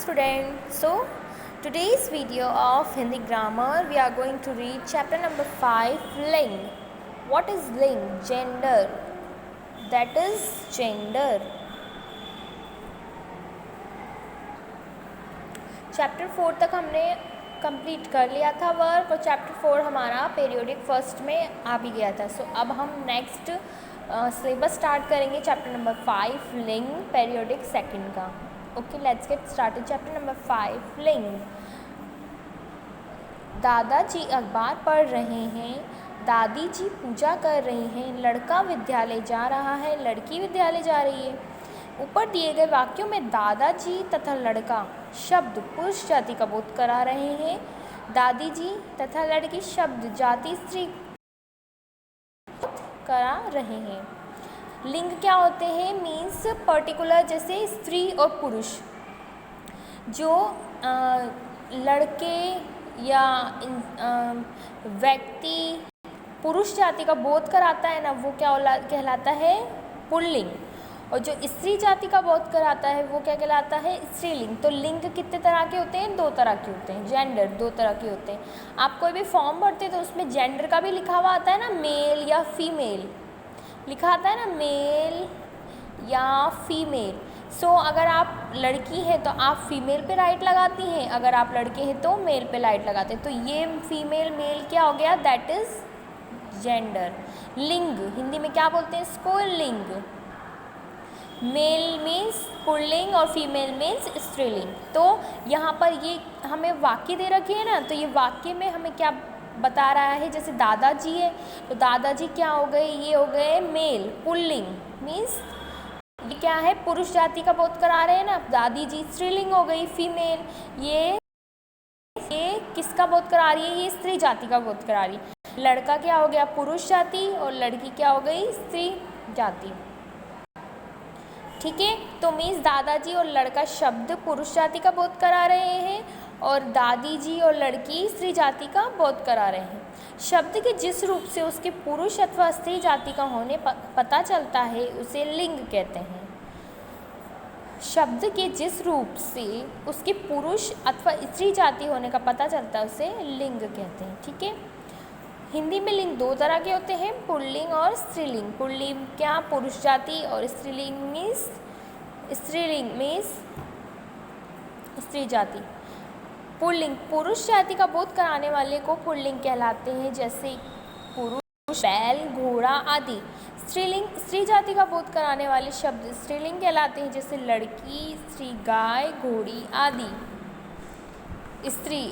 Students, so today's video of Hindi grammar we are going to read chapter number 5, ling. What is ling? Gender. That is gender. Chapter 4 तक हमने complete कर लिया था work और chapter 4 हमारा periodic first में आ भी गया था. सो अब हम नेक्स्ट सिलेबस स्टार्ट करेंगे चैप्टर नंबर 5 लिंग पीरियोडिक सेकंड का. Okay, let's get started. Chapter number 5 लिंग. दादाजी अखबार पढ़ रहे हैं, दादी जी पूजा कर रही हैं, लड़का विद्यालय जा रहा है, लड़की विद्यालय जा रही है. ऊपर दिए गए वाक्यों में दादाजी तथा लड़का शब्द पुरुष जाति का बोध करा रहे हैं. दादी जी तथा लड़की शब्द जाति स्त्री करा रहे हैं. लिंग क्या होते हैं? मीन्स पर्टिकुलर, जैसे स्त्री और पुरुष. जो लड़के या व्यक्ति पुरुष जाति का बोध कराता है ना, वो क्या कहलाता है? पुल्लिंग. और जो स्त्री जाति का बोध कराता है वो क्या कहलाता है? स्त्रीलिंग. तो लिंग कितने तरह के होते हैं? 2 तरह के होते हैं. जेंडर 2 तरह के होते हैं. आप कोई भी फॉर्म भरते हैं तो उसमें जेंडर का भी लिखा हुआ आता है ना, मेल या फीमेल लिखा आता है ना, मेल या फीमेल. सो अगर आप लड़की हैं तो आप फीमेल पे राइट लगाती हैं, अगर आप लड़के हैं तो मेल पे राइट लगाते हैं. तो ये फीमेल मेल क्या हो गया? That is gender. लिंग हिंदी में क्या बोलते हैं इसको? लिंग. मेल मीन्स पुल्लिंग और फीमेल मीन्स स्त्रीलिंग. तो यहाँ पर ये हमें वाक्य दे रखी है ना, तो ये वाक्य में हमें क्या बता रहा है? जैसे दादाजी है तो दादाजी क्या हो गए? ये हो गए मेल. पुल्लिंग मीन्स ये क्या है? पुरुष जाति का बोध करा रहे हैं ना. दादी जी स्त्रीलिंग हो गई, फीमेल. ये किसका बोध करा रही है? ये स्त्री जाति का बोध करा रही है. लड़का क्या हो गया? पुरुष जाति. और लड़की क्या हो गई? स्त्री जाति. ठीक है. तो मीन्स दादाजी और लड़का शब्द पुरुष जाति का बोध करा रहे हैं और दादी जी और लड़की स्त्री जाति का बोध करा रहे हैं. शब्द के जिस रूप से उसके पुरुष अथवा स्त्री जाति का होने पता चलता है उसे लिंग कहते हैं. शब्द के जिस रूप से उसके पुरुष अथवा स्त्री जाति होने का पता चलता है उसे लिंग कहते हैं. ठीक है. हिंदी में लिंग 2 तरह के होते हैं, पुल्लिंग और स्त्रीलिंग. पुल्लिंग क्या? पुरुष जाति. और स्त्रीलिंग मीन्स स्त्री जाति. पुल्लिंग पुरुष जाति का बोध कराने वाले को पुल्लिंग कहलाते हैं, जैसे पुरुष, बैल, घोड़ा आदि. स्त्रीलिंग स्त्री जाति का बोध कराने वाले शब्द स्त्रीलिंग कहलाते हैं, जैसे लड़की, स्त्री, गाय, घोड़ी आदि. स्त्री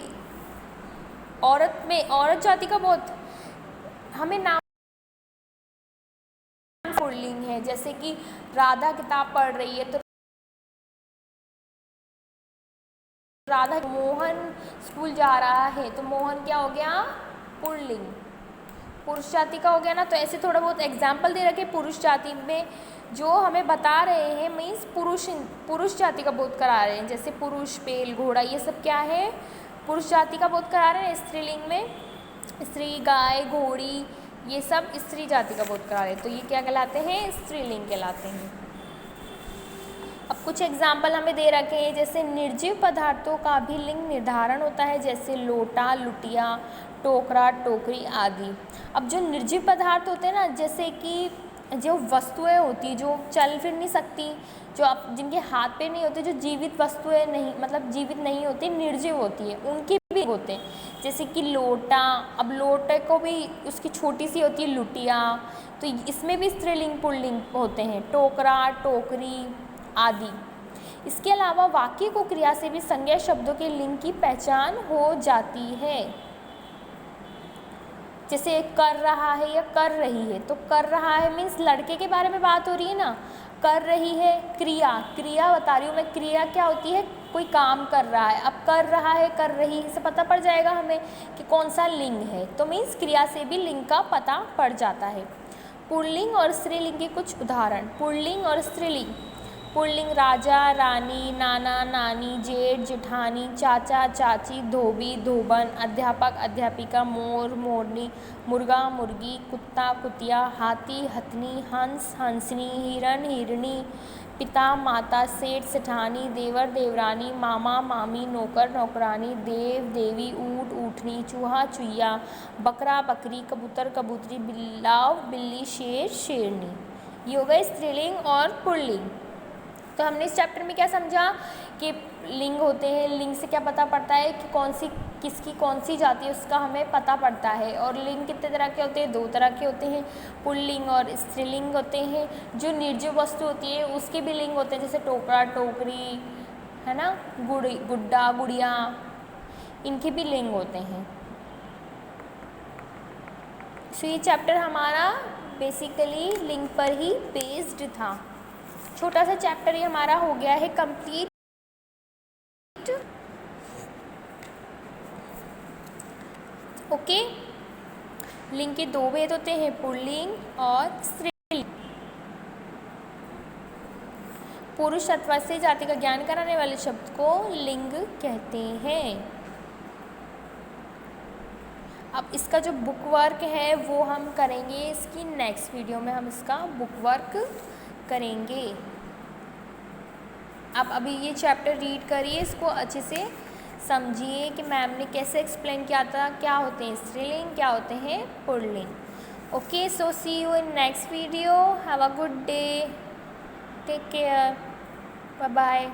औरत में औरत जाति का बोध हमें नाम पुल्लिंग है. जैसे कि राधा किताब पढ़ रही है तो राधा. मोहन स्कूल जा रहा है तो मोहन क्या हो गया? पुल्लिंग. पुरुष जाति का हो गया ना. तो ऐसे थोड़ा बहुत एग्जाम्पल दे रखे पुरुष जाति में जो हमें बता रहे हैं. मीन्स पुरुष जाति का बोध करा रहे हैं, जैसे पुरुष, बैल, घोड़ा, ये सब क्या है? पुरुष जाति का बोध करा रहे हैं. स्त्रीलिंग में स्त्री, गाय, घोड़ी, ये सब स्त्री जाति का बोध करा रहे हैं. तो ये क्या कहलाते हैं? स्त्रीलिंग कहलाते हैं. अब कुछ एग्जाम्पल हमें दे रखे हैं, जैसे निर्जीव पदार्थों का भी लिंग निर्धारण होता है, जैसे लोटा, लुटिया, टोकरा, टोकरी आदि. अब जो निर्जीव पदार्थ होते हैं ना, जैसे कि जो वस्तुएं होती जो चल फिर नहीं सकती, जो अब जिनके हाथ पे नहीं होते, जो जीवित वस्तुएं नहीं, मतलब जीवित नहीं होती, निर्जीव होती है, उनके भी होते हैं. जैसे कि लोटा. अब लोटे को भी उसकी छोटी सी होती है लुटिया, तो इसमें भी स्त्रीलिंग पुल्लिंग होते हैं. टोकरा, टोकरी आदि. इसके अलावा वाक्य को क्रिया से भी संज्ञा शब्दों के लिंग की पहचान हो जाती है. जैसे कर रहा है या कर रही है, तो कर रहा है मीन्स लड़के के बारे में बात हो रही है ना. कर रही है क्रिया बता रही हूँ मैं. क्रिया क्या होती है? कोई काम कर रहा है. अब कर रहा है, कर रही है से पता पड़ जाएगा हमें कि कौन सा लिंग है. तो मीन्स क्रिया से भी लिंग का पता पड़ जाता है. पुल्लिंग और स्त्रीलिंग के कुछ उदाहरण. पुल्लिंग और स्त्रीलिंग. पुल्लिंग राजा, रानी, नाना, नानी, जेठ, जेठानी, चाचा, चाची, धोबी, धोबन, अध्यापक, अध्यापिका, मोर, मोरनी, मुर्गा, मुर्गी, कुत्ता, कुतिया, हाथी, हथनी, हंस, हंसनी, हिरण, हिरनी, पिता माता, सेठ सेठानी, देवर देवरानी, मामा मामी, नौकर नौकरानी, देव देवी, ऊँट ऊँटनी, चूहा चुईया, बकरा बकरी, कबूतर कबूतरी, बिल्लाव बिल्ली, शेर शेरनी। ये हो गए स्त्रीलिंग और पुल्लिंग। तो हमने इस चैप्टर में क्या समझा कि लिंग होते हैं, लिंग से क्या पता पड़ता है कि किसकी कौन सी जाति है उसका हमें पता पड़ता है। और लिंग कितने तरह के होते हैं, 2 तरह के होते हैं, पुल्लिंग और स्त्रीलिंग होते हैं। जो निर्जीव वस्तु होती है उसके भी लिंग होते हैं, जैसे टोकरा टोकरी, है ना, गुड्डा गुड़िया, इनके भी लिंग होते हैं। सो ये चैप्टर हमारा बेसिकली लिंग पर ही बेस्ड था। छोटा सा चैप्टर ये हमारा हो गया है कंप्लीट। ओके, लिंग के 2 भेद होते हैं, पुल्लिंग और स्त्रीलिंग। पुरुष अथवा स्त्री जाति का ज्ञान कराने वाले शब्द को लिंग कहते हैं। अब इसका जो बुक वर्क है वो हम करेंगे, इसकी नेक्स्ट वीडियो में हम इसका बुक वर्क करेंगे। आप अभी ये चैप्टर रीड करिए, इसको अच्छे से समझिए कि मैम ने कैसे एक्सप्लेन किया था, क्या होते हैं स्त्रीलिंग, क्या होते हैं पुल्लिंग। Okay, so see you in next video. Have a good day, take care, bye bye.